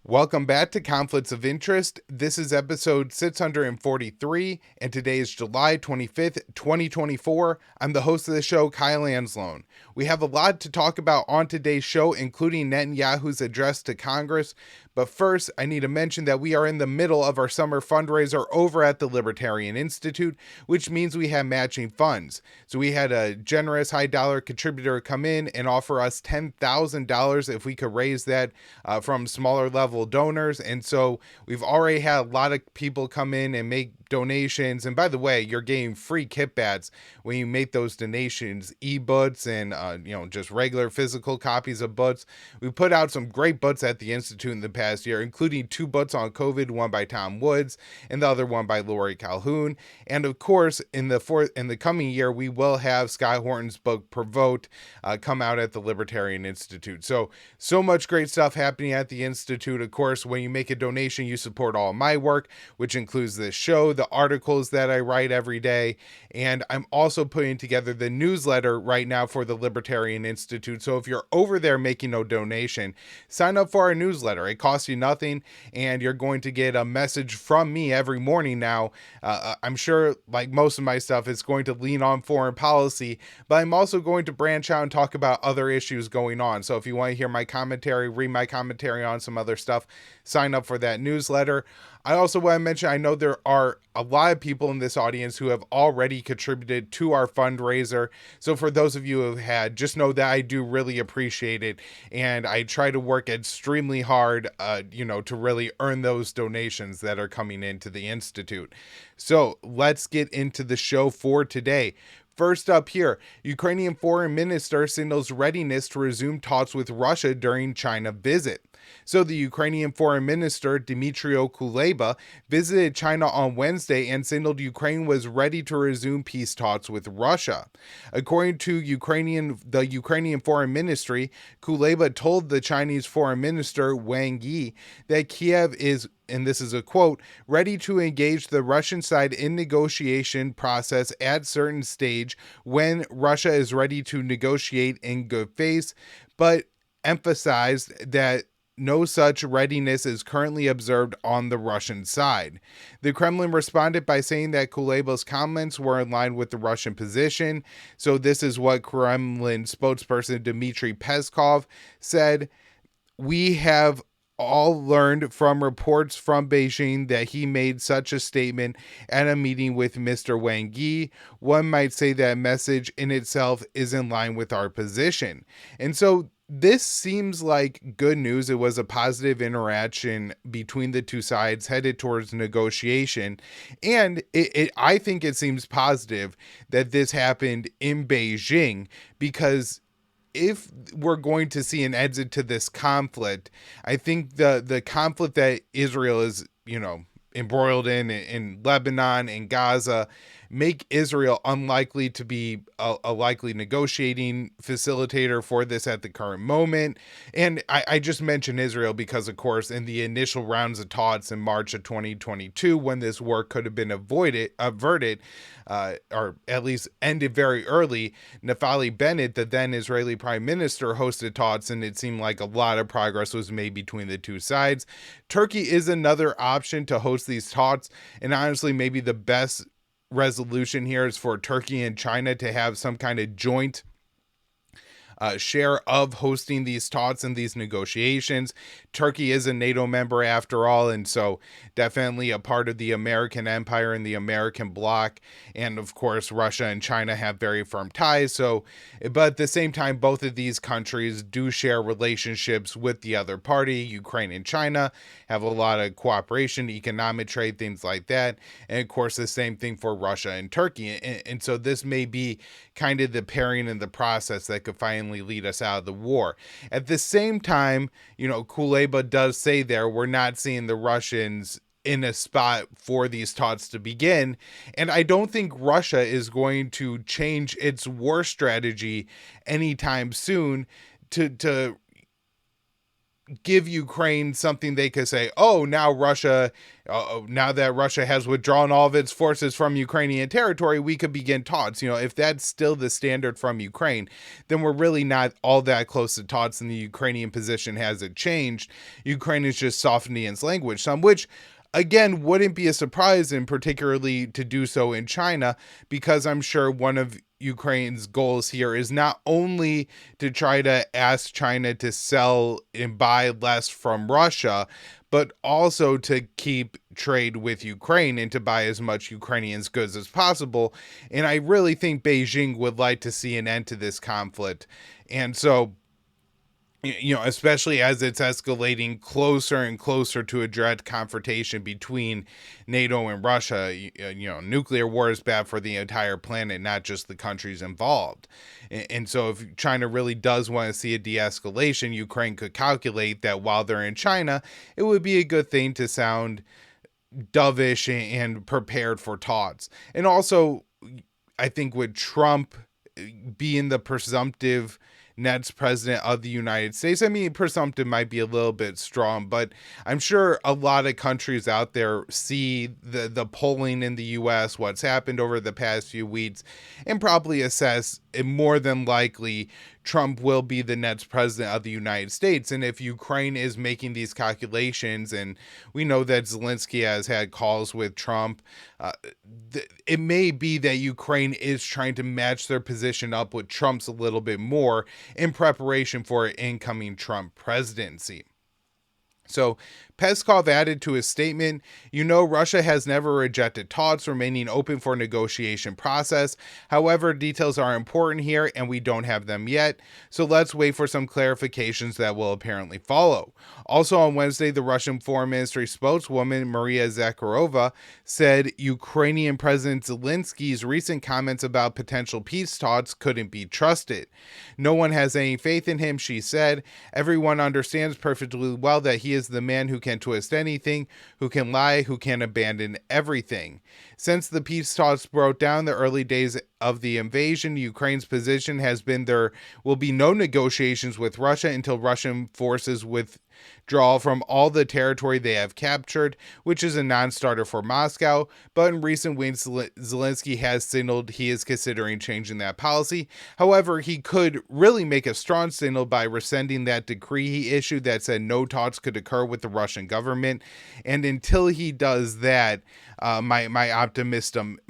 Welcome back to Conflicts of Interest. This is episode 643, and today is July 25th, 2024. I'm the host of the show, Kyle Anzalone. We have a lot to talk about on today's show, including Netanyahu's address to Congress. But first, I need to mention that we are in the middle of our summer fundraiser over at the Libertarian Institute, which means we have matching funds. So we had a generous high dollar contributor come in and offer us $10,000 if we could raise that from smaller level donors. And so we've already had a lot of people come in and make donations. And by the way, you're getting free kit bats when you make those donations, e-books and just regular physical copies of books. We put out some great books at the Institute in the past year, including 2 books on COVID, one by Tom Woods and the other one by Lori Calhoun. And of course, in the coming year, we will have Scott Horton's book Provoke come out at the Libertarian Institute. So much great stuff happening at the Institute. Of course, when you make a donation, you support all my work, which includes this show, the articles that I write every day, and I'm also putting together the newsletter right now for the Libertarian Institute. So if you're over there making no donation, sign up for our newsletter. It costs you nothing, and you're going to get a message from me every morning now. I'm sure, like most of my stuff, it's going to lean on foreign policy, but I'm also going to branch out and talk about other issues going on. So if you want to hear my commentary, read my commentary on some other stuff, sign up for that newsletter. I also want to mention, I know there are a lot of people in this audience who have already contributed to our fundraiser. So for those of you who have had, just know that I do really appreciate it. And I try to work extremely hard, to really earn those donations that are coming into the Institute. So let's get into the show for today. First up here, Ukrainian foreign minister signals readiness to resume talks with Russia during China visit. So the Ukrainian foreign minister, Dmytro Kuleba, visited China on Wednesday and signaled Ukraine was ready to resume peace talks with Russia. According to the Ukrainian foreign ministry, Kuleba told the Chinese foreign minister, Wang Yi, that Kiev is, and this is a quote, ready to engage the Russian side in negotiation process at certain stage when Russia is ready to negotiate in good faith, but emphasized that no such readiness is currently observed on the Russian side. The Kremlin responded by saying that Kuleba's comments were in line with the Russian position. So this is what Kremlin spokesperson Dmitry Peskov said. We have all learned from reports from Beijing that he made such a statement at a meeting with Mr. Wang Yi. One might say that message in itself is in line with our position. And so this seems like good news. It was a positive interaction between the two sides headed towards negotiation. And I think it seems positive that this happened in Beijing, because if we're going to see an exit to this conflict, I think the conflict that Israel is, embroiled in Lebanon and Gaza, make Israel unlikely to be a likely negotiating facilitator for this at the current moment. And I just mentioned Israel because, of course, in the initial rounds of talks in March of 2022, when this war could have been averted, or at least ended very early, Naftali Bennett, the then Israeli prime minister, hosted talks, and it seemed like a lot of progress was made between the two sides. Turkey is another option to host these talks, and honestly, maybe the best resolution here is for Turkey and China to have some kind of joint share of hosting these talks and these negotiations. Turkey is a NATO member after all, and so definitely a part of the American empire and the American bloc. And of course, Russia and China have very firm ties. So, but at the same time, both of these countries do share relationships with the other party. Ukraine and China have a lot of cooperation, economic trade, things like that. And of course, the same thing for Russia and Turkey. And so this may be kind of the pairing in the process that could finally lead us out of the war. At the same time, Kuleba does say there, we're not seeing the Russians in a spot for these talks to begin. And I don't think Russia is going to change its war strategy anytime soon to give Ukraine something they could say, oh, now now that Russia has withdrawn all of its forces from Ukrainian territory, we could begin talks. If that's still the standard from Ukraine, then we're really not all that close to talks, and the Ukrainian position hasn't changed. Ukraine is just softening its language some, which again wouldn't be a surprise, and particularly to do so in China, because I'm sure one of Ukraine's goals here is not only to try to ask China to sell and buy less from Russia, but also to keep trade with Ukraine and to buy as much Ukrainian goods as possible. And I really think Beijing would like to see an end to this conflict. And so, especially as it's escalating closer and closer to a direct confrontation between NATO and Russia, nuclear war is bad for the entire planet, not just the countries involved. And so if China really does want to see a de-escalation, Ukraine could calculate that while they're in China, it would be a good thing to sound dovish and prepared for talks. And also, I think with Trump being the presumptive next president of the United States. I mean, presumptive might be a little bit strong, but I'm sure a lot of countries out there see the polling in the U.S., what's happened over the past few weeks, and probably assess it more than likely Trump will be the next president of the United States. And if Ukraine is making these calculations, and we know that Zelensky has had calls with Trump, it may be that Ukraine is trying to match their position up with Trump's a little bit more in preparation for an incoming Trump presidency. So Peskov added to his statement, Russia has never rejected talks, remaining open for negotiation process. However, details are important here and we don't have them yet. So let's wait for some clarifications that will apparently follow. Also on Wednesday, the Russian Foreign Ministry spokeswoman Maria Zakharova said Ukrainian President Zelensky's recent comments about potential peace talks couldn't be trusted. No one has any faith in him, she said. Everyone understands perfectly well that he is the man who can twist anything, who can lie, who can abandon everything. Since the peace talks broke down the early days of the invasion, Ukraine's position has been there will be no negotiations with Russia until Russian forces withdraw from all the territory they have captured, which is a non-starter for Moscow. But in recent weeks, Zelensky has signaled he is considering changing that policy. However, he could really make a strong signal by rescinding that decree he issued that said no talks could occur with the Russian government. And until he does that, my optimism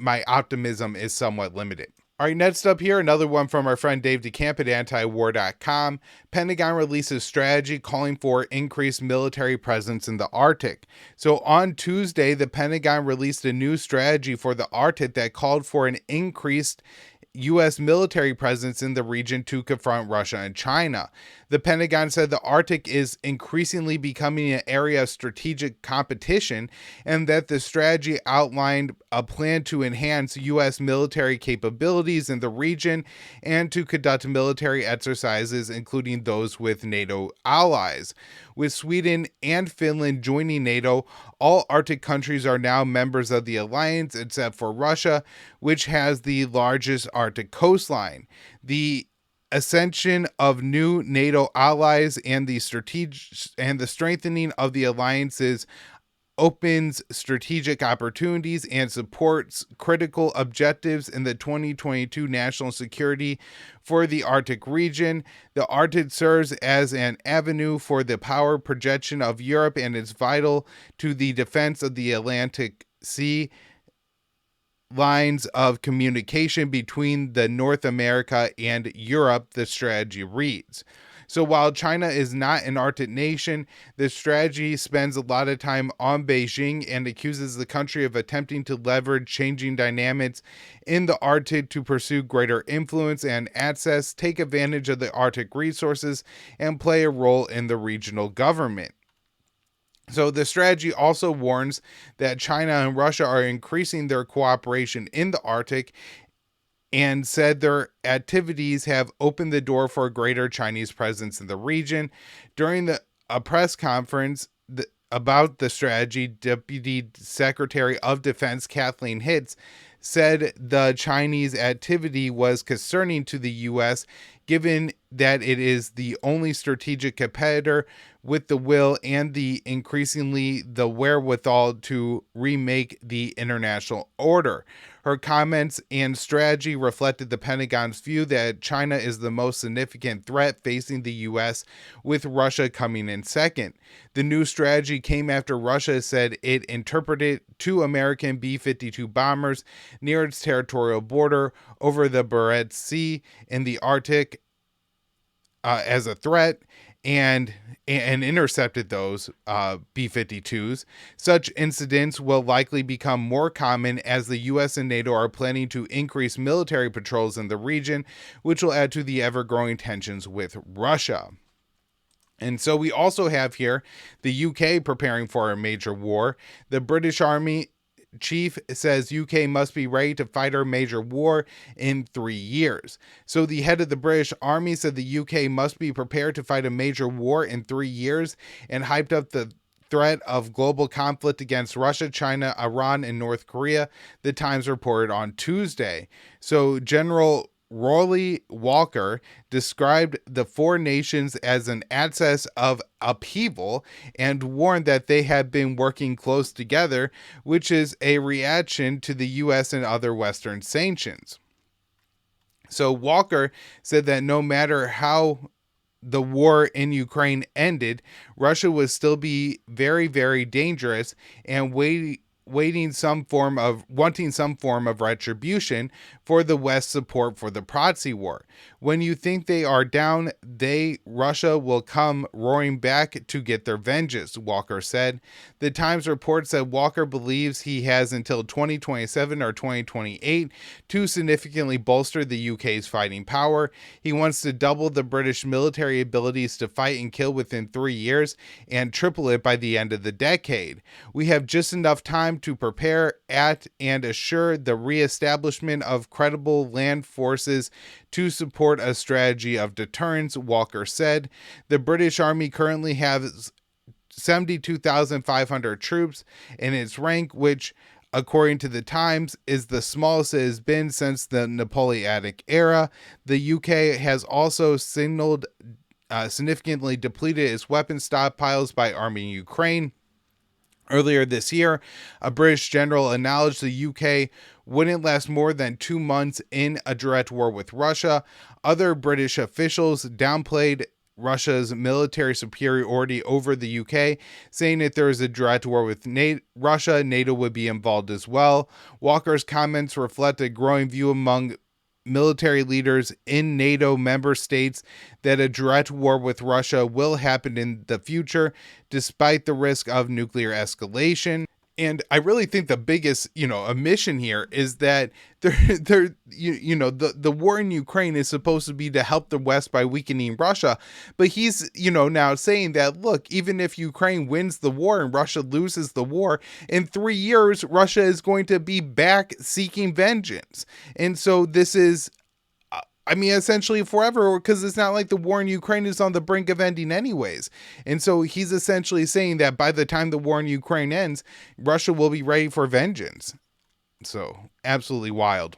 is somewhat limited. All right, next up here, another one from our friend Dave DeCamp at antiwar.com. Pentagon releases strategy calling for increased military presence in the Arctic. So on Tuesday, the Pentagon released a new strategy for the Arctic that called for an increased U.S. military presence in the region to confront Russia and China. The Pentagon said the Arctic is increasingly becoming an area of strategic competition, and that the strategy outlined a plan to enhance U.S. military capabilities in the region and to conduct military exercises, including those with NATO allies. With Sweden and Finland joining NATO, all Arctic countries are now members of the alliance except for Russia, which has the largest Arctic coastline. The ascension of new NATO allies and the strengthening of the alliances opens strategic opportunities and supports critical objectives in the 2022 national security for the Arctic region. The Arctic serves as an avenue for the power projection of Europe and is vital to the defense of the Atlantic Sea lines of communication between the North America and Europe, the strategy reads. So while China is not an Arctic nation, the strategy spends a lot of time on Beijing and accuses the country of attempting to leverage changing dynamics in the Arctic to pursue greater influence and access, take advantage of the Arctic resources, and play a role in the regional government. So the strategy also warns that China and Russia are increasing their cooperation in the Arctic and said their activities have opened the door for a greater Chinese presence in the region. During a press conference about the strategy, Deputy Secretary of Defense Kathleen Hitz said the Chinese activity was concerning to the U.S., given that it is the only strategic competitor with the will and the increasingly the wherewithal to remake the international order. Her comments and strategy reflected the Pentagon's view that China is the most significant threat facing the U.S., with Russia coming in second. The new strategy came after Russia said it interpreted 2 American B-52 bombers near its territorial border over the Barents Sea in the Arctic as a threat, and intercepted those B-52s. Such incidents will likely become more common as the U.S. and NATO are planning to increase military patrols in the region, which will add to the ever-growing tensions with Russia. And so we also have here the UK preparing for a major war. The British Army chief says UK must be ready to fight a major war in 3 years. So the head of the British Army said the UK must be prepared to fight a major war in 3 years and hyped up the threat of global conflict against Russia, China, Iran, and North Korea, the Times reported on Tuesday. So General Rory Walker described the 4 nations as an axis of upheaval and warned that they had been working close together, which is a reaction to the U.S. and other Western sanctions. So Walker said that no matter how the war in Ukraine ended, Russia would still be very, very dangerous and wanting some form of retribution for the West's support for the proxy war. When you think they are down, Russia will come roaring back to get their vengeance, Walker said. The Times reports that Walker believes he has until 2027 or 2028 to significantly bolster the UK's fighting power. He wants to double the British military abilities to fight and kill within 3 years and triple it by the end of the decade. We have just enough time to prepare at and assure the reestablishment of credible land forces to support a strategy of deterrence, Walker said. The British Army currently has 72,500 troops in its rank, which, according to the Times, is the smallest it has been since the Napoleonic era. The UK has also significantly depleted its weapon stockpiles by arming Ukraine. Earlier this year, a British general acknowledged the UK wouldn't last more than 2 months in a direct war with Russia. Other British officials downplayed Russia's military superiority over the UK, saying if there was a direct war with Russia, NATO would be involved as well. Walker's comments reflect a growing view among military leaders in NATO member states that a direct war with Russia will happen in the future, despite the risk of nuclear escalation. And I really think the biggest, omission here is that the war in Ukraine is supposed to be to help the West by weakening Russia. But he's, now saying that, look, even if Ukraine wins the war and Russia loses the war, in 3 years, Russia is going to be back seeking vengeance. And so this is, essentially forever, because it's not like the war in Ukraine is on the brink of ending anyways. And so he's essentially saying that by the time the war in Ukraine ends, Russia will be ready for vengeance. So absolutely wild.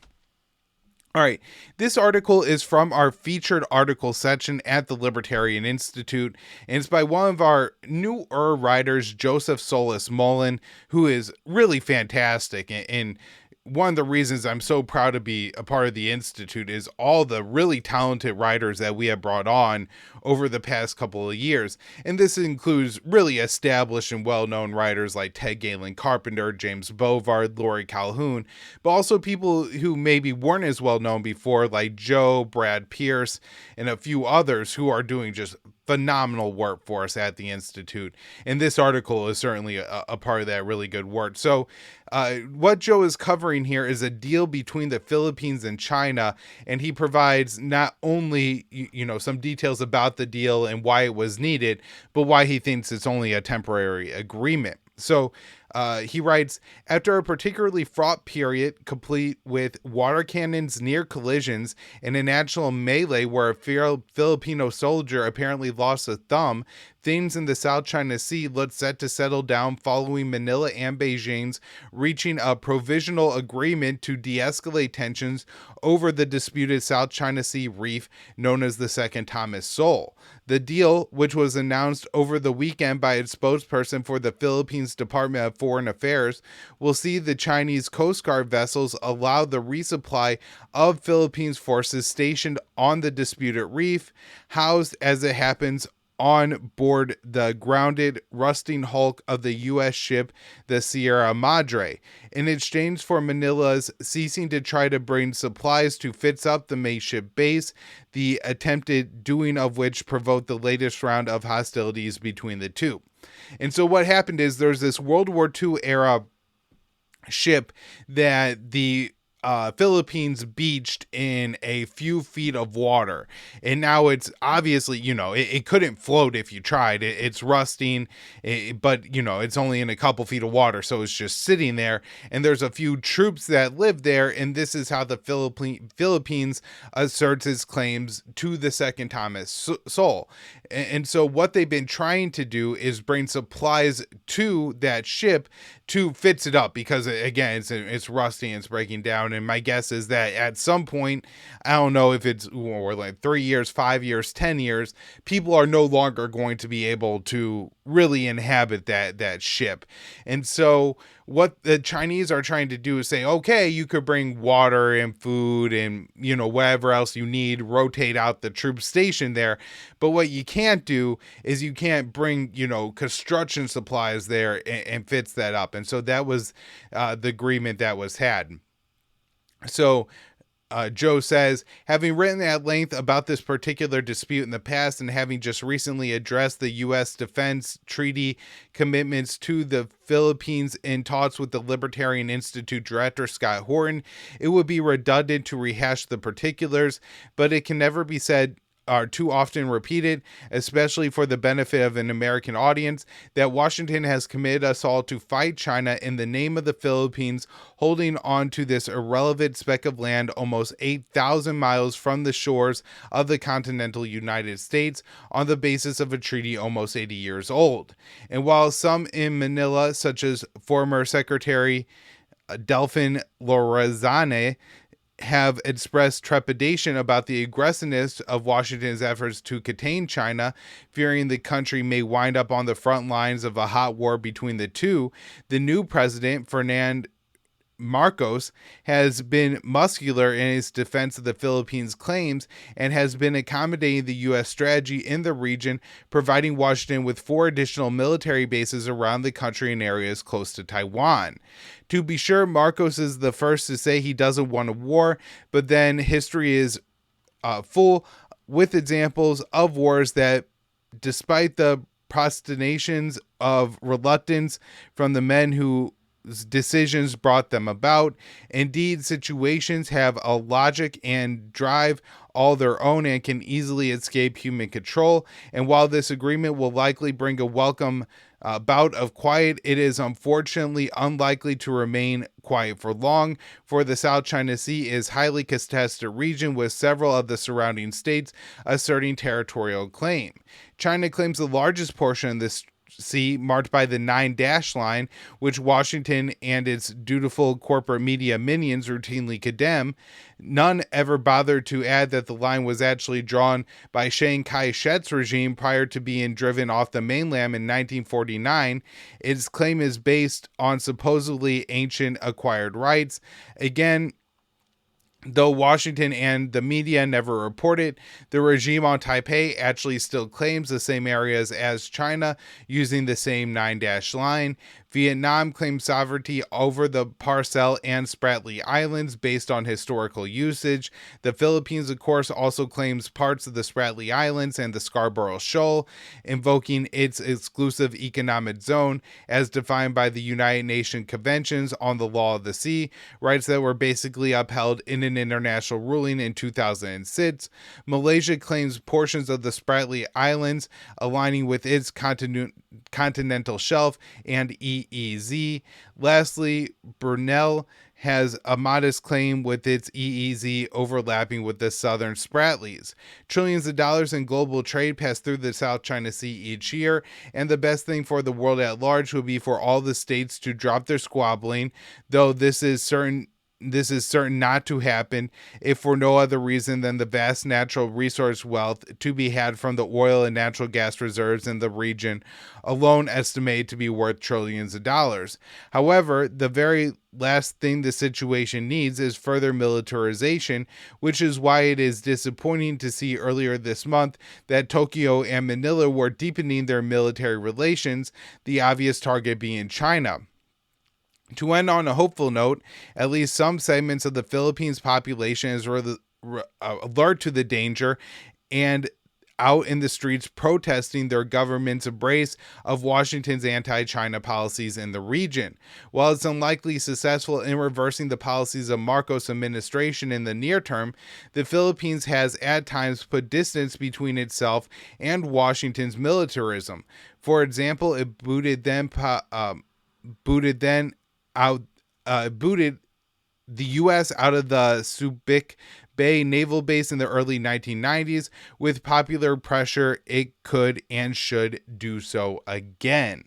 All right, this article is from our featured article section at the Libertarian Institute, and it's by one of our newer writers, Joseph Solis Mullen, who is really fantastic. And one of the reasons I'm so proud to be a part of the Institute is all the really talented writers that we have brought on over the past couple of years. And this includes really established and well-known writers like Ted Galen Carpenter, James Bovard, Laurie Calhoun, but also people who maybe weren't as well-known before, like Joe, Brad Pierce, and a few others who are doing just phenomenal work for us at the Institute. And this article is certainly a part of that really good work. So what Joe is covering here is a deal between the Philippines and China, and he provides not only some details about the deal and why it was needed, but why he thinks it's only a temporary agreement. So He writes, after a particularly fraught period, complete with water cannons, near collisions, and a national melee where a Filipino soldier apparently lost a thumb, things in the South China Sea looked set to settle down following Manila and Beijing's reaching a provisional agreement to de-escalate tensions over the disputed South China Sea reef known as the Second Thomas Sowell. The deal, which was announced over the weekend by its spokesperson for the Philippines Department of Foreign Affairs, will see the Chinese Coast Guard vessels allow the resupply of Philippines forces stationed on the disputed reef, housed as it happens on board the grounded, rusting hulk of the U.S. ship, the Sierra Madre, in exchange for Manila's ceasing to try to bring supplies to fix up the May ship base, the attempted doing of which provoked the latest round of hostilities between the two. And so what happened is there's this World War II era ship that the Philippines beached in a few feet of water. And now it's obviously, it couldn't float if you tried. It's rusting, but, it's only in a couple feet of water. So it's just sitting there. And there's a few troops that live there. And this is how the Philippines asserts its claims to the Second Thomas Sowell. And so what they've been trying to do is bring supplies to that ship to fix it up because, again, it's rusty and it's breaking down. And my guess is that at some point, I don't know if it's like 3 years, 5 years, 10 years, people are no longer going to be able to really inhabit that ship. And so what the Chinese are trying to do is say, okay, you could bring water and food and, whatever else you need, rotate out the troops stationed there. But what you can't do is you can't bring, construction supplies there and fix that up. And so that was the agreement that was had. So Joe says, having written at length about this particular dispute in the past and having just recently addressed the U.S. Defense Treaty commitments to the Philippines in talks with the Libertarian Institute director Scott Horton, it would be redundant to rehash the particulars, but it can never be said are too often repeated, especially for the benefit of an American audience, that Washington has committed us all to fight China in the name of the Philippines, holding on to this irrelevant speck of land almost 8,000 miles from the shores of the continental United States on the basis of a treaty almost 80 years old. And while some in Manila, such as former Secretary Delfin Lorenzana, have expressed trepidation about the aggressiveness of Washington's efforts to contain China, fearing the country may wind up on the front lines of a hot war between the two, the new president, Ferdinand Marcos, has been muscular in his defense of the Philippines' claims and has been accommodating the U.S. strategy in the region, providing Washington with 4 additional military bases around the country in areas close to Taiwan. To be sure, Marcos is the first to say he doesn't want a war, but then history is full with examples of wars that, despite the protestations of reluctance from the men who decisions brought them about. Indeed, situations have a logic and drive all their own and can easily escape human control. And while this agreement will likely bring a welcome bout of quiet, it is unfortunately unlikely to remain quiet for long, for the South China Sea is a highly contested region with several of the surrounding states asserting territorial claim. China claims the largest portion of this sea, marked by the 9-dash line, which Washington and its dutiful corporate media minions routinely condemn. None ever bothered to add that the line was actually drawn by Chiang Kai-shek's regime prior to being driven off the mainland in 1949. Its claim is based on supposedly ancient acquired rights. Again, though Washington and the media never reported, the regime on Taipei actually still claims the same areas as China using the same 9-dash line. Vietnam claims sovereignty over the Paracel and Spratly Islands based on historical usage. The Philippines, of course, also claims parts of the Spratly Islands and the Scarborough Shoal, invoking its exclusive economic zone as defined by the United Nations Conventions on the Law of the Sea, rights that were basically upheld in an international ruling in 2006. Malaysia claims portions of the Spratly Islands, aligning with its continental shelf and EEZ. Lastly, Brunel has a modest claim with its EEZ overlapping with the southern Spratlys. Trillions of dollars in global trade pass through the South China Sea each year, and the best thing for the world at large would be for all the states to drop their squabbling, though this is certain not to happen if for no other reason than the vast natural resource wealth to be had from the oil and natural gas reserves in the region alone estimated to be worth trillions of dollars. However, the very last thing the situation needs is further militarization, which is why it is disappointing to see earlier this month that Tokyo and Manila were deepening their military relations, the obvious target being China. To end on a hopeful note, at least some segments of the Philippines population is alert to the danger and out in the streets protesting their government's embrace of Washington's anti-China policies in the region. While it's unlikely successful in reversing the policies of Marcos' administration in the near term, the Philippines has at times put distance between itself and Washington's militarism. For example, it booted the U.S. out of the Subic Bay Naval Base in the early 1990s. With popular pressure, it could and should do so again.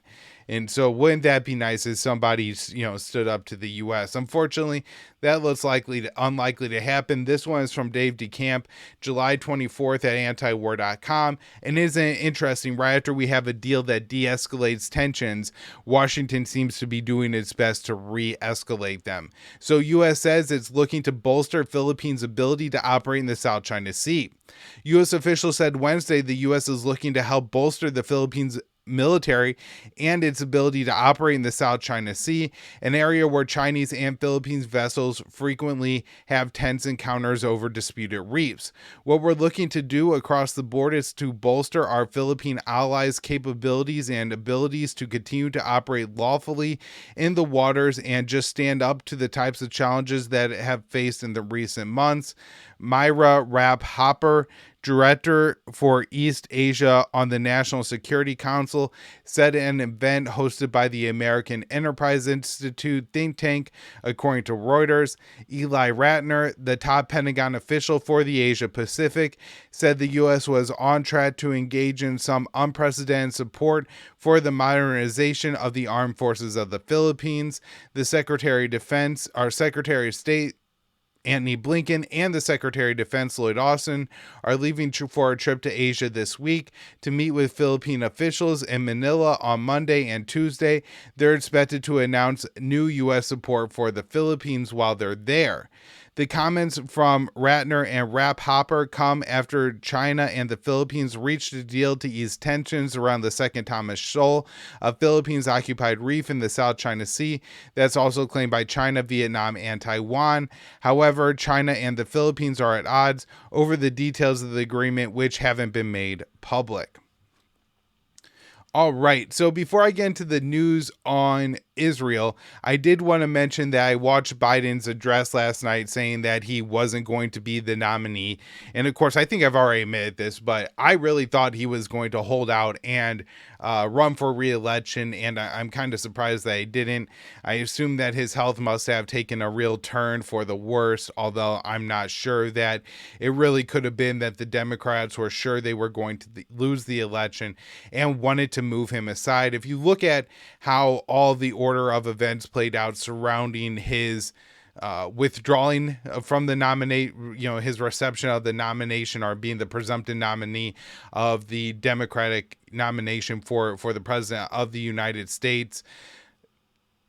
And so wouldn't that be nice if somebody, stood up to the U.S.? Unfortunately, that looks unlikely to happen. This one is from Dave DeCamp, July 24th at antiwar.com. And isn't it interesting, right after we have a deal that de-escalates tensions, Washington seems to be doing its best to re-escalate them. So U.S. says it's looking to bolster Philippines' ability to operate in the South China Sea. U.S. officials said Wednesday the U.S. is looking to help bolster the Philippines' military and its ability to operate in the South China Sea, an area where Chinese and Philippines vessels frequently have tense encounters over disputed reefs. What we're looking to do across the board is to bolster our Philippine allies' capabilities and abilities to continue to operate lawfully in the waters and just stand up to the types of challenges that have faced in the recent months. Myra Rapp Hopper, Director for East Asia on the National Security Council, said at an event hosted by the American Enterprise Institute think tank, according to Reuters. Eli Ratner, the top Pentagon official for the Asia Pacific, said the U.S. was on track to engage in some unprecedented support for the modernization of the armed forces of the Philippines. The Secretary of State, Antony Blinken, and the Secretary of Defense, Lloyd Austin, are leaving for a trip to Asia this week to meet with Philippine officials in Manila on Monday and Tuesday. They're expected to announce new U.S. support for the Philippines while they're there. The comments from Ratner and Rapp Hopper come after China and the Philippines reached a deal to ease tensions around the second Thomas Shoal, a Philippines-occupied reef in the South China Sea that's also claimed by China, Vietnam, and Taiwan. However, China and the Philippines are at odds over the details of the agreement, which haven't been made public. All right, so before I get into the news on Israel, I did want to mention that I watched Biden's address last night saying that he wasn't going to be the nominee. And of course, I think I've already admitted this, but I really thought he was going to hold out and run for re-election, and I'm kind of surprised that he didn't. I assume that his health must have taken a real turn for the worse, although I'm not sure that it really could have been that the Democrats were sure they were going to lose the election and wanted to move him aside. If you look at how all the order of events played out surrounding his withdrawing from the his reception of the nomination, or being the presumptive nominee of the Democratic nomination for the president of the United States,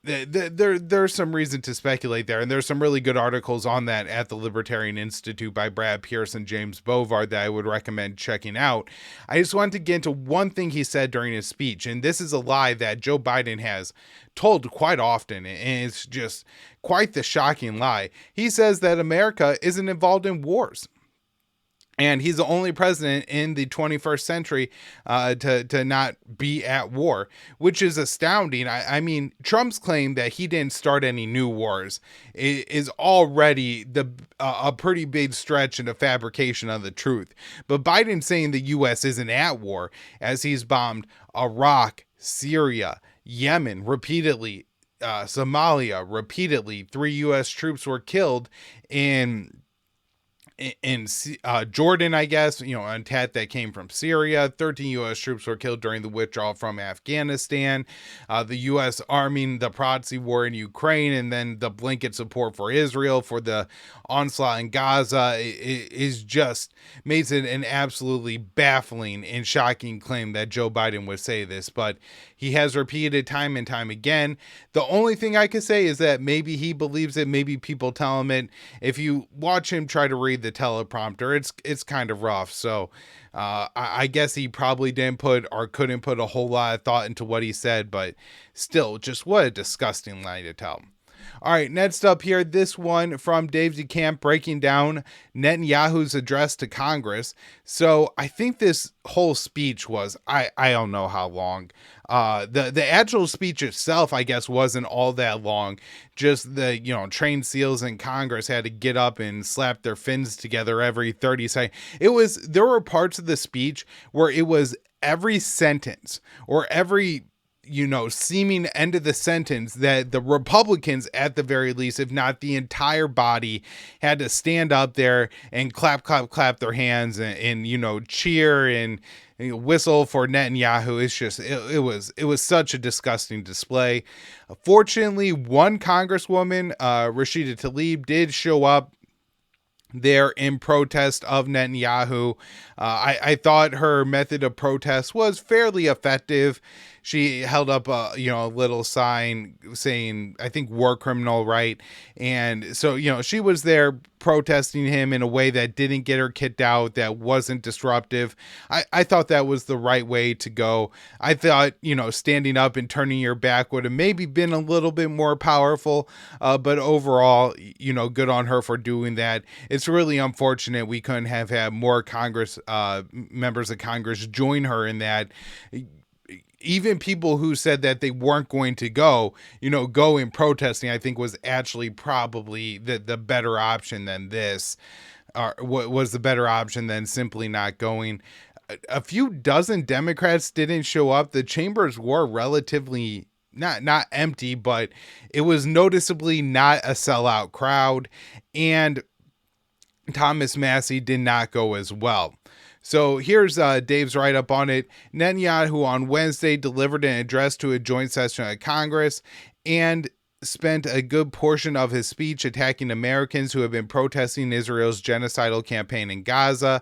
there's some reason to speculate there, and there's some really good articles on that at the Libertarian Institute by Brad Pierce and James Bovard that I would recommend checking out. I just wanted to get into one thing he said during his speech, and this is a lie that Joe Biden has told quite often, and it's just quite the shocking lie. He says that America isn't involved in wars. And he's the only president in the 21st century to not be at war, which is astounding. I mean, Trump's claim that he didn't start any new wars is already a pretty big stretch and a fabrication of the truth. But Biden saying the U.S. isn't at war as he's bombed Iraq, Syria, Yemen, repeatedly, Somalia, repeatedly. 3 U.S. troops were killed in Jordan, I guess, an attack that came from Syria. 13 U.S. troops were killed during the withdrawal from Afghanistan. The U.S. arming the proxy war in Ukraine, and then the blanket support for Israel for the onslaught in Gaza is just makes it an absolutely baffling and shocking claim that Joe Biden would say this, but he has repeated time and time again. The only thing I could say is that maybe he believes it, maybe people tell him it. If you watch him try to read the teleprompter, it's kind of rough. So I guess he probably didn't put or couldn't put a whole lot of thought into what he said, but still, just what a disgusting lie to tell. All right, next up here, this one from Dave DeCamp breaking down Netanyahu's address to Congress. So I think this whole speech was, I don't know how long. The actual speech itself, I guess, wasn't all that long. Just the, trained SEALs in Congress had to get up and slap their fins together every 30 seconds. There were parts of the speech where it was every sentence or every seeming end of the sentence that the Republicans, at the very least, if not the entire body, had to stand up there and clap their hands and cheer and whistle for Netanyahu. It's just, it was such a disgusting display. Fortunately, one Congresswoman, Rashida Tlaib, did show up there in protest of Netanyahu. I thought her method of protest was fairly effective. She held up a little sign saying, I think, war criminal, right? And so, she was there protesting him in a way that didn't get her kicked out, that wasn't disruptive. I thought that was the right way to go. I thought, standing up and turning your back would have maybe been a little bit more powerful. But overall, good on her for doing that. It's really unfortunate we couldn't have had more members of Congress join her in that. Even people who said that they weren't going to go in protesting, I think was actually probably the better option than this, or was the better option than simply not going. A few dozen Democrats didn't show up. The chambers were relatively not empty, but it was noticeably not a sellout crowd, and Thomas Massie did not go as well. So here's Dave's write-up on it. Netanyahu on Wednesday delivered an address to a joint session of Congress and spent a good portion of his speech attacking Americans who have been protesting Israel's genocidal campaign in Gaza.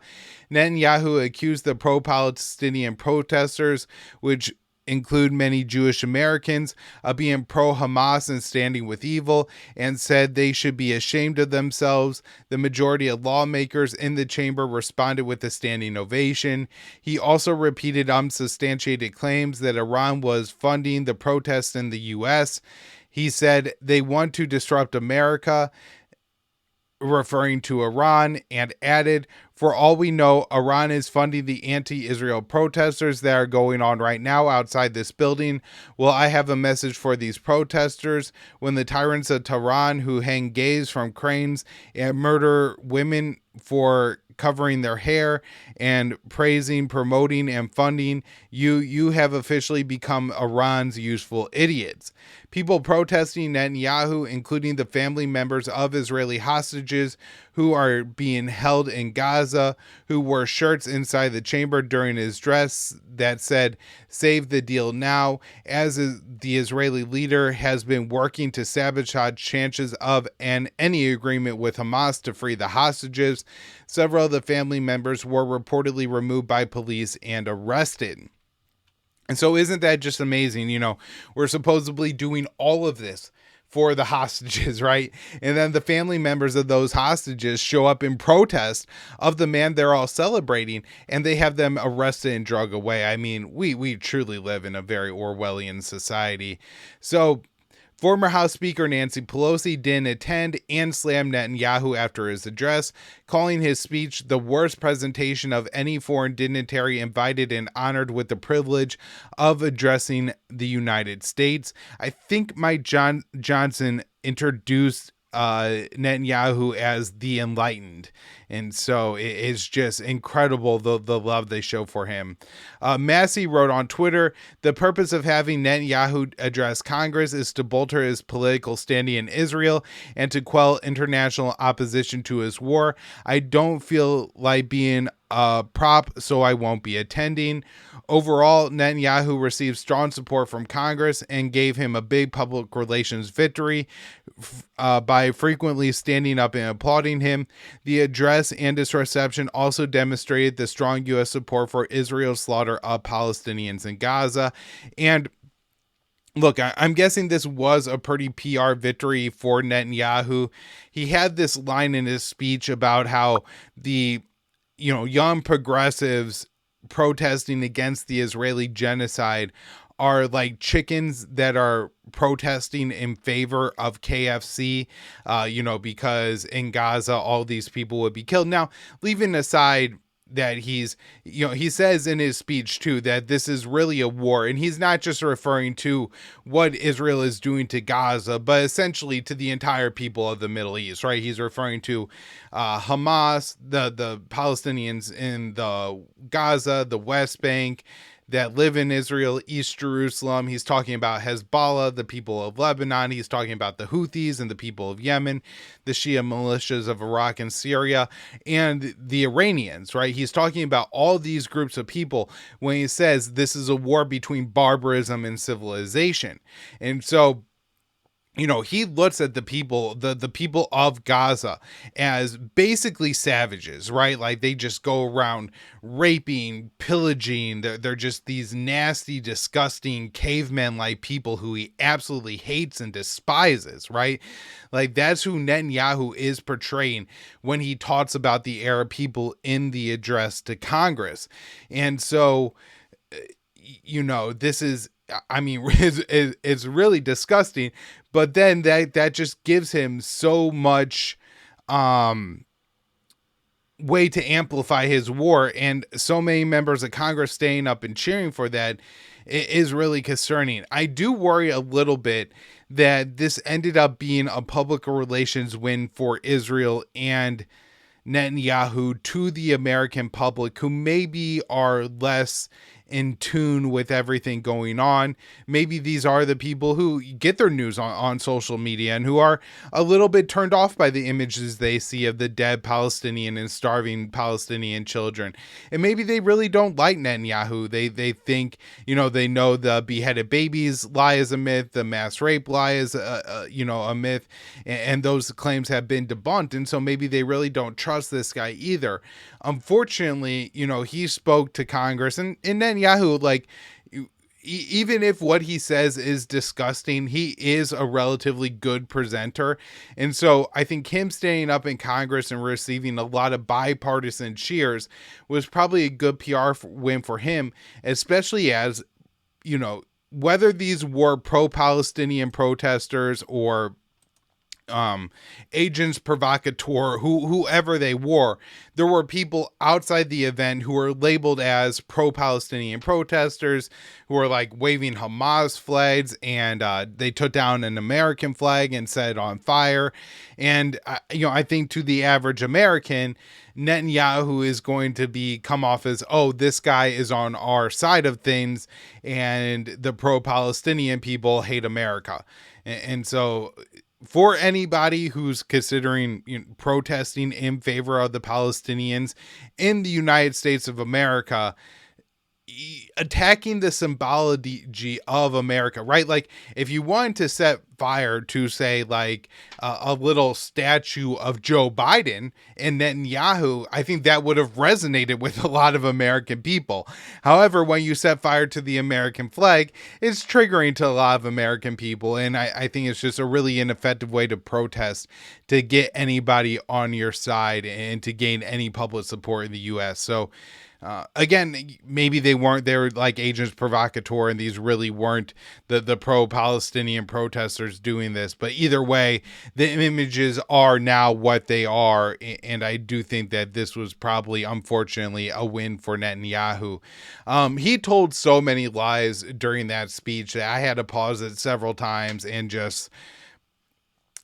Netanyahu accused the pro-Palestinian protesters, which include many Jewish Americans, of being pro-Hamas and standing with evil, and said they should be ashamed of themselves. The majority of lawmakers in the chamber responded with a standing ovation. He also repeated unsubstantiated claims that Iran was funding the protests in the U.S. He said they want to disrupt America, referring to Iran, and added, "For all we know, Iran is funding the anti-Israel protesters that are going on right now outside this building. Well, I have a message for these protesters. When the tyrants of Tehran who hang gays from cranes and murder women for covering their hair and praising, promoting, and funding, you have officially become Iran's useful idiots." People protesting Netanyahu, including the family members of Israeli hostages who are being held in Gaza, who wore shirts inside the chamber during his address that said, "Save the deal now," as the Israeli leader has been working to sabotage chances of any agreement with Hamas to free the hostages. Several of the family members were reportedly removed by police and arrested. And so isn't that just amazing? We're supposedly doing all of this for the hostages, right? And then the family members of those hostages show up in protest of the man they're all celebrating, and they have them arrested and drug away. I mean, we truly live in a very Orwellian society. So former House Speaker Nancy Pelosi didn't attend and slammed Netanyahu after his address, calling his speech the worst presentation of any foreign dignitary invited and honored with the privilege of addressing the United States. I think Mike Johnson introduced Netanyahu as the enlightened. And so it's just incredible the love they show for him. Massey wrote on Twitter, the purpose of having Netanyahu address Congress is to bolster his political standing in Israel and to quell international opposition to his war. I don't feel like being a prop, so I won't be attending. Overall, Netanyahu received strong support from Congress and gave him a big public relations victory by frequently standing up and applauding him. The address and its reception also demonstrated the strong U.S. support for Israel's slaughter of Palestinians in Gaza. And look, I'm guessing this was a pretty PR victory for Netanyahu. He had this line in his speech about how the young progressives protesting against the Israeli genocide are like chickens that are protesting in favor of KFC, because in Gaza, all these people would be killed. Now, leaving aside that he says in his speech too, that this is really a war, and he's not just referring to what Israel is doing to Gaza, but essentially to the entire people of the Middle East, right? He's referring to Hamas, the Palestinians in the Gaza, the West Bank, that live in Israel, East Jerusalem. He's talking about Hezbollah, the people of Lebanon. He's talking about the Houthis and the people of Yemen, the Shia militias of Iraq and Syria, and the Iranians, right? He's talking about all these groups of people when he says this is a war between barbarism and civilization. And so, he looks at the people, the people of Gaza as basically savages, right? Like they just go around raping, pillaging. They're just these nasty, disgusting cavemen-like people who he absolutely hates and despises, right? Like that's who Netanyahu is portraying when he talks about the Arab people in the address to Congress. And so, this is, it's really disgusting, but then that just gives him so much way to amplify his war, and so many members of Congress staying up and cheering for that is really concerning. I do worry a little bit that this ended up being a public relations win for Israel and Netanyahu to the American public, who maybe are less in tune with everything going on. Maybe these are the people who get their news on social media and who are a little bit turned off by the images they see of the dead Palestinian and starving Palestinian children. And maybe they really don't like Netanyahu. They think, they know the beheaded babies lie is a myth, the mass rape lie is a myth, and those claims have been debunked. And so maybe they really don't trust this guy either. Unfortunately, he spoke to Congress, and Netanyahu, like, even if what he says is disgusting, he is a relatively good presenter. And so I think him standing up in Congress and receiving a lot of bipartisan cheers was probably a good PR win for him, especially as, whether these were pro-Palestinian protesters or agents provocateur, whoever they were, there were people outside the event who were labeled as pro-Palestinian protesters, who were like waving Hamas flags, and they took down an American flag and set it on fire. And I think to the average American, Netanyahu is going to come off as, oh, this guy is on our side of things, and the pro-Palestinian people hate America. And so for anybody who's considering protesting in favor of the Palestinians in the United States of America, attacking the symbology of America, right? Like if you wanted to set fire to, say, like a little statue of Joe Biden and Netanyahu, I think that would have resonated with a lot of American people. However, when you set fire to the American flag, it's triggering to a lot of American people. And I think it's just a really ineffective way to protest, to get anybody on your side and to gain any public support in the U.S. So again, maybe they were like agents provocateur, and these really weren't the pro-Palestinian protesters doing this. But either way, the images are now what they are. And I do think that this was probably, unfortunately, a win for Netanyahu. He told so many lies during that speech that I had to pause it several times and just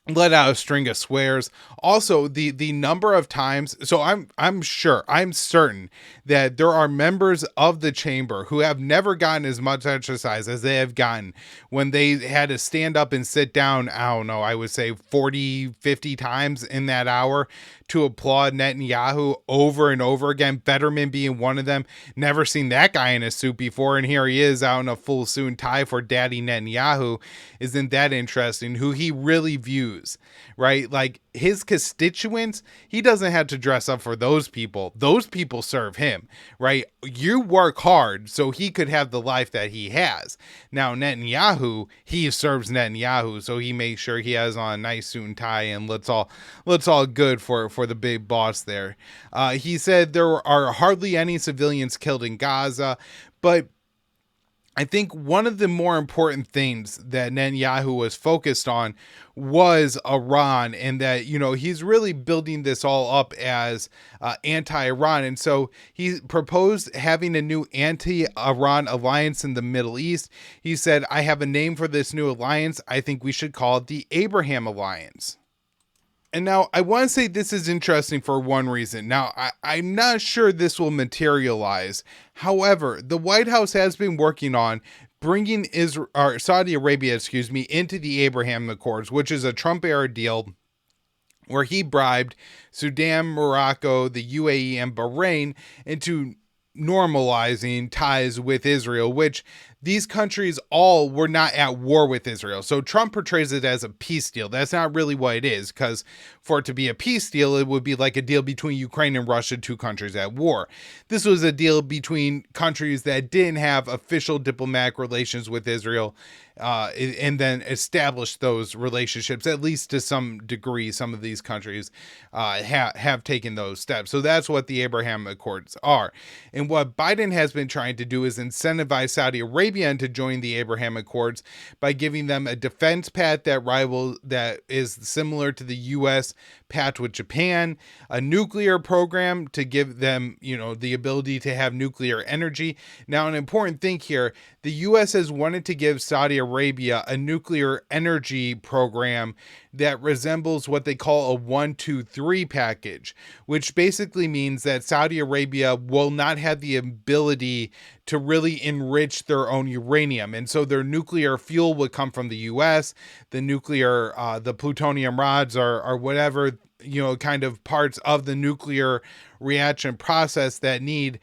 let out a string of swears. Also, the number of times, so I'm certain that there are members of the chamber who have never gotten as much exercise as they have gotten when they had to stand up and sit down. I don't know, I would say 40-50 times in that hour to applaud Netanyahu over and over again. Fetterman being one of them. Never seen that guy in a suit before, and here he is out in a full suit and tie for Daddy Netanyahu. Isn't that interesting? Who he really views, right? Like his constituents, he doesn't have to dress up for those people. Those people serve him, right? You work hard so he could have the life that he has. Now Netanyahu, he serves Netanyahu, so he makes sure he has on a nice suit and tie and looks all good for the big boss there. He said there are hardly any civilians killed in Gaza, but I think one of the more important things that Netanyahu was focused on was Iran, and that, he's really building this all up as anti-Iran. And so he proposed having a new anti-Iran alliance in the Middle East. He said, I have a name for this new alliance. I think we should call it the Abraham Alliance. And now I want to say this is interesting for one reason. Now, I'm not sure this will materialize. However, the White House has been working on bringing Saudi Arabia, into the Abraham Accords, which is a Trump-era deal where he bribed Sudan, Morocco, the UAE, and Bahrain into normalizing ties with Israel, which these countries all were not at war with Israel. So Trump portrays it as a peace deal. That's not really what it is, because for it to be a peace deal, it would be like a deal between Ukraine and Russia, two countries at war. This was a deal between countries that didn't have official diplomatic relations with Israel, and then established those relationships, at least to some degree. Some of these countries have taken those steps. So that's what the Abraham Accords are. And what Biden has been trying to do is incentivize Saudi Arabia into join the Abraham Accords by giving them a defense pact that is similar to the U.S. pact with Japan, a nuclear program to give them, the ability to have nuclear energy. Now, an important thing here, the U.S. has wanted to give Saudi Arabia a nuclear energy program that resembles what they call a 1-2-3 package, which basically means that Saudi Arabia will not have the ability to really enrich their own uranium. And so their nuclear fuel would come from the U.S. The plutonium rods or whatever, kind of parts of the nuclear reaction process that need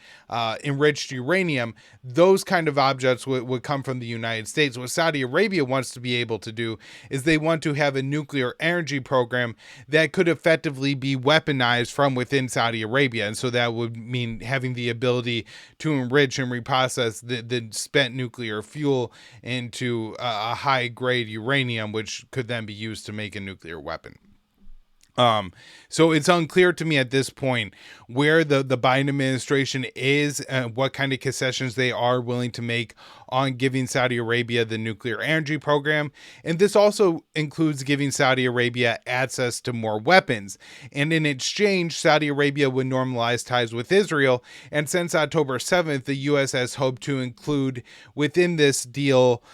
enriched uranium, those kind of objects would come from the United States. What Saudi Arabia wants to be able to do is they want to have a nuclear energy program that could effectively be weaponized from within Saudi Arabia. And so that would mean having the ability to enrich and reprocess the spent nuclear fuel into a high grade uranium, which could then be used to make a nuclear weapon. So it's unclear to me at this point where the Biden administration is and what kind of concessions they are willing to make on giving Saudi Arabia the nuclear energy program. And this also includes giving Saudi Arabia access to more weapons. And in exchange, Saudi Arabia would normalize ties with Israel. And since October 7th, the U.S. has hoped to include within this deal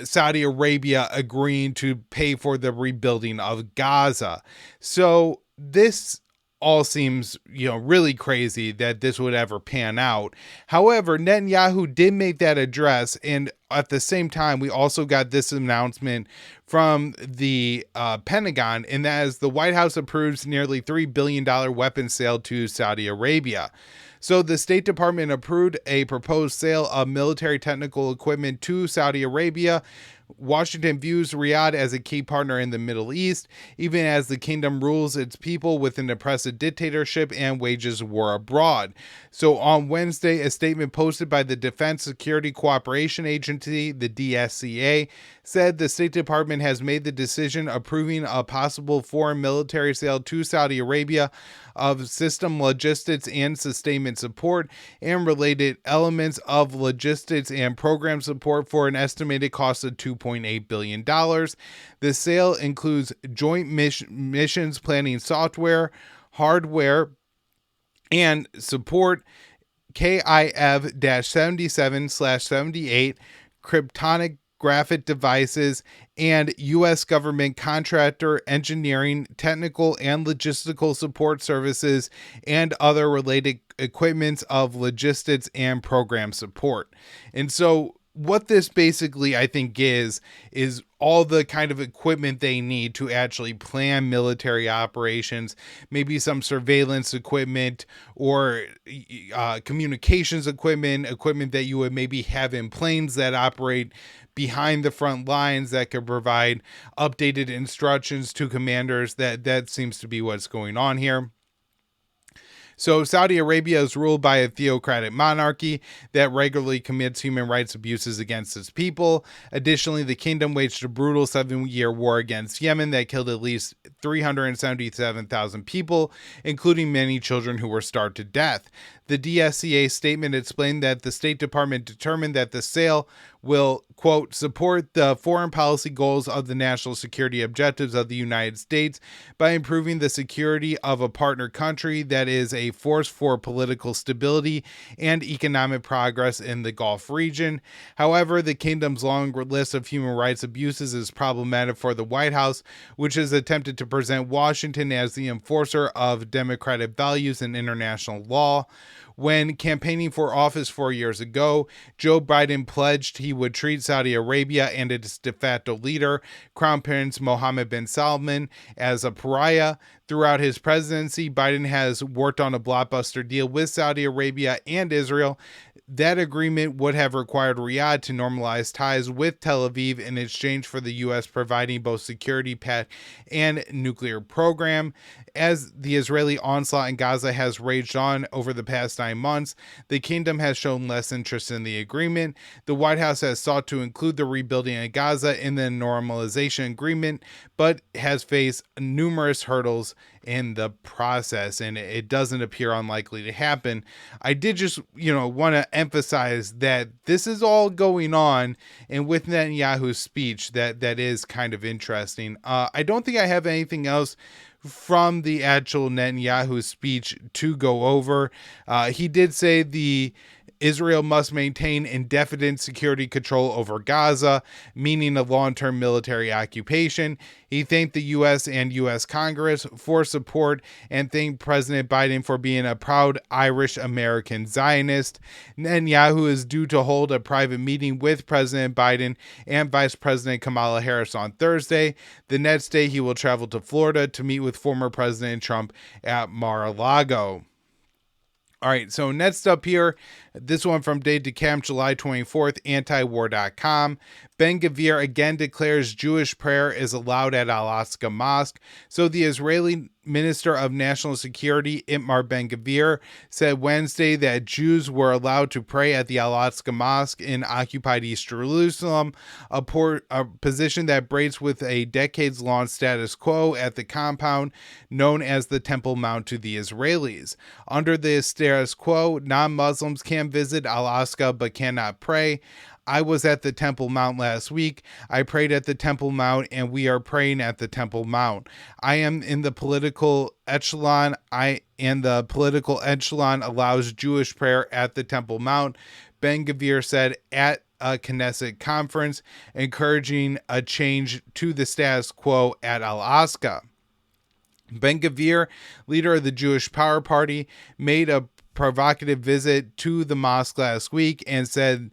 Saudi Arabia agreeing to pay for the rebuilding of Gaza. So this all seems, really crazy that this would ever pan out. However, Netanyahu did make that address, and at the same time, we also got this announcement from the Pentagon, and that is the White House approves nearly $3 billion weapons sale to Saudi Arabia. So the State Department approved a proposed sale of military technical equipment to Saudi Arabia. Washington views Riyadh as a key partner in the Middle East, even as the kingdom rules its people with an oppressive dictatorship and wages war abroad. So on Wednesday, a statement posted by the Defense Security Cooperation Agency, the DSCA, said the State Department has made the decision approving a possible foreign military sale to Saudi Arabia of system logistics and sustainment support and related elements of logistics and program support for an estimated cost of $2.8 billion. The sale includes joint missions planning software, hardware, and support KIF-77/78 cryptonic graphic devices, and U.S. government contractor engineering, technical and logistical support services, and other related equipments of logistics and program support. And so what this basically, I think, is all the kind of equipment they need to actually plan military operations, maybe some surveillance equipment or communications equipment that you would maybe have in planes that operate behind the front lines that could provide updated instructions to commanders. That seems to be what's going on here. So Saudi Arabia is ruled by a theocratic monarchy that regularly commits human rights abuses against its people. Additionally, the kingdom waged a brutal 7-year war against Yemen that killed at least 377,000 people, including many children who were starved to death. The DSCA statement explained that the State Department determined that the sale will, quote, support the foreign policy goals of the national security objectives of the United States by improving the security of a partner country that is a force for political stability and economic progress in the Gulf region. However, the kingdom's long list of human rights abuses is problematic for the White House, which has attempted to present Washington as the enforcer of democratic values and international law. When campaigning for office 4 years ago, Joe Biden pledged he would treat Saudi Arabia and its de facto leader, Crown Prince Mohammed bin Salman, as a pariah. Throughout his presidency, Biden has worked on a blockbuster deal with Saudi Arabia and Israel. That agreement would have required Riyadh to normalize ties with Tel Aviv in exchange for the U.S. providing both security pact and nuclear program. As the Israeli onslaught in Gaza has raged on over the past 9 months, the kingdom has shown less interest in the agreement. The White House has sought to include the rebuilding of Gaza in the normalization agreement, but has faced numerous hurdles in the process, and it doesn't appear unlikely to happen. I did just, want to emphasize that this is all going on, and with Netanyahu's speech, that is kind of interesting. I don't think I have anything else from the actual Netanyahu speech to go over. He did say Israel must maintain indefinite security control over Gaza, meaning a long-term military occupation. He thanked the U.S. and U.S. Congress for support and thanked President Biden for being a proud Irish-American Zionist. Netanyahu is due to hold a private meeting with President Biden and Vice President Kamala Harris on Thursday. The next day, he will travel to Florida to meet with former President Trump at Mar-a-Lago. All right, so next up here, this one from Date to Camp, July 24th, antiwar.com. Ben-Gvir again declares Jewish prayer is allowed at Al-Aqsa Mosque. So the Israeli Minister of National Security, Itamar Ben-Gvir, said Wednesday that Jews were allowed to pray at the Al-Aqsa Mosque in occupied East Jerusalem, a position that breaks with a decades-long status quo at the compound known as the Temple Mount to the Israelis. Under the status quo, non-Muslims can visit Al-Aqsa but cannot pray. I was at the Temple Mount last week. I prayed at the Temple Mount, and we are praying at the Temple Mount. I am in the political echelon. The political echelon allows Jewish prayer at the Temple Mount, Ben-Gvir said at a Knesset conference, encouraging a change to the status quo at Al-Aqsa. Ben-Gvir, leader of the Jewish Power Party, made a provocative visit to the mosque last week and said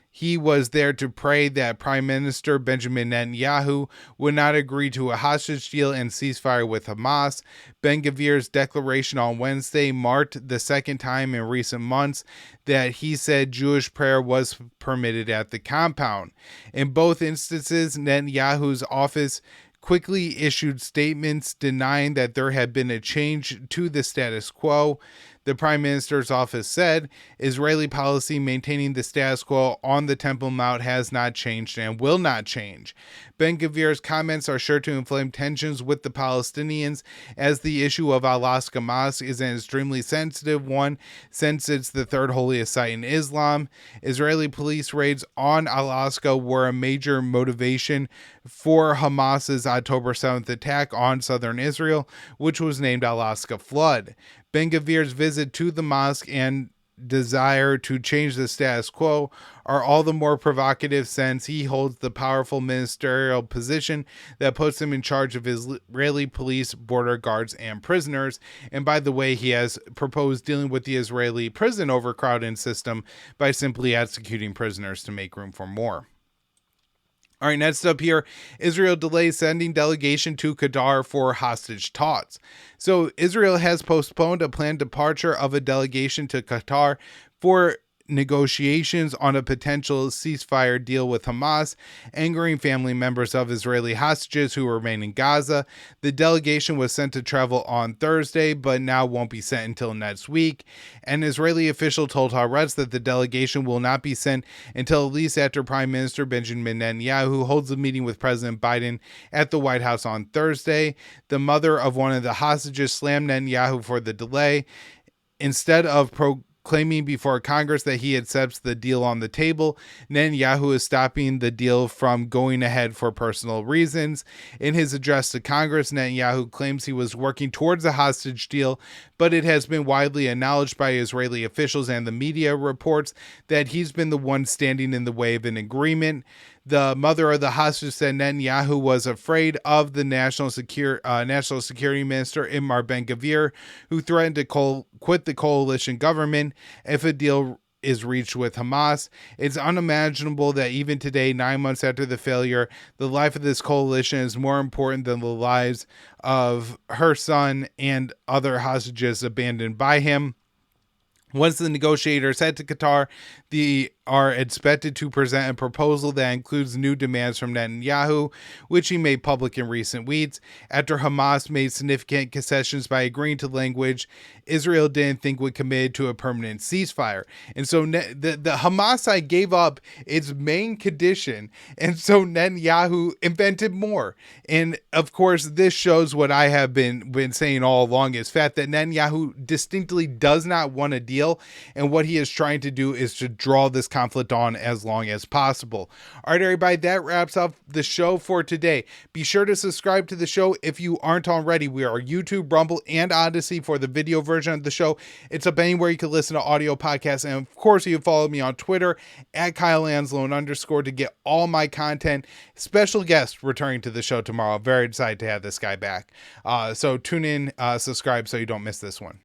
he was there to pray that Prime Minister Benjamin Netanyahu would not agree to a hostage deal and ceasefire with Hamas. Ben-Gvir's declaration on Wednesday marked the second time in recent months that he said Jewish prayer was permitted at the compound. In both instances, Netanyahu's office quickly issued statements denying that there had been a change to the status quo. The Prime Minister's office said Israeli policy maintaining the status quo on the Temple Mount has not changed and will not change. Ben-Gvir's comments are sure to inflame tensions with the Palestinians, as the issue of Al-Aqsa Mosque is an extremely sensitive one since it's the third holiest site in Islam. Israeli police raids on Al-Aqsa were a major motivation for Hamas's October 7th attack on southern Israel, which was named Al-Aqsa Flood. Ben-Gvir's visit to the mosque and desire to change the status quo are all the more provocative since he holds the powerful ministerial position that puts him in charge of Israeli police, border guards, and prisoners. And by the way, he has proposed dealing with the Israeli prison overcrowding system by simply executing prisoners to make room for more. All right, next up here, Israel delays sending delegation to Qatar for hostage talks. So Israel has postponed a planned departure of a delegation to Qatar for negotiations on a potential ceasefire deal with Hamas, angering family members of Israeli hostages who remain in Gaza. The delegation was sent to travel on Thursday, but now won't be sent until next week. An Israeli official told Haaretz that the delegation will not be sent until at least after Prime Minister Benjamin Netanyahu holds a meeting with President Biden at the White House on Thursday. The mother of one of the hostages slammed Netanyahu for the delay. Instead of claiming before Congress that he accepts the deal on the table, Netanyahu is stopping the deal from going ahead for personal reasons. In his address to Congress, Netanyahu claims he was working towards a hostage deal, but it has been widely acknowledged by Israeli officials and the media reports that he's been the one standing in the way of an agreement. The mother of the hostage said Netanyahu was afraid of the National Security Minister Itamar Ben-Gvir, who threatened to quit the coalition government if a deal is reached with Hamas. It's unimaginable that even today, 9 months after the failure, the life of this coalition is more important than the lives of her son and other hostages abandoned by him. Once the negotiators head to Qatar, they are expected to present a proposal that includes new demands from Netanyahu, which he made public in recent weeks. After Hamas made significant concessions by agreeing to language Israel didn't think would commit to a permanent ceasefire. And so the Hamas side gave up its main condition, and so Netanyahu invented more. And of course, this shows what I have been saying all along, is fact that Netanyahu distinctly does not want a deal, and what he is trying to do is to draw this conflict on as long as possible. All right, everybody, that wraps up the show for today. Be sure to subscribe to the show if you aren't already. We are YouTube, Rumble, and Odysee for the video version of the show. It's up anywhere you can listen to audio podcasts. And of course, you can follow me on Twitter at @KyleAnzalone_ to get all my content. Special guest returning to the show tomorrow. Very excited to have this guy back. So tune in, subscribe so you don't miss this one.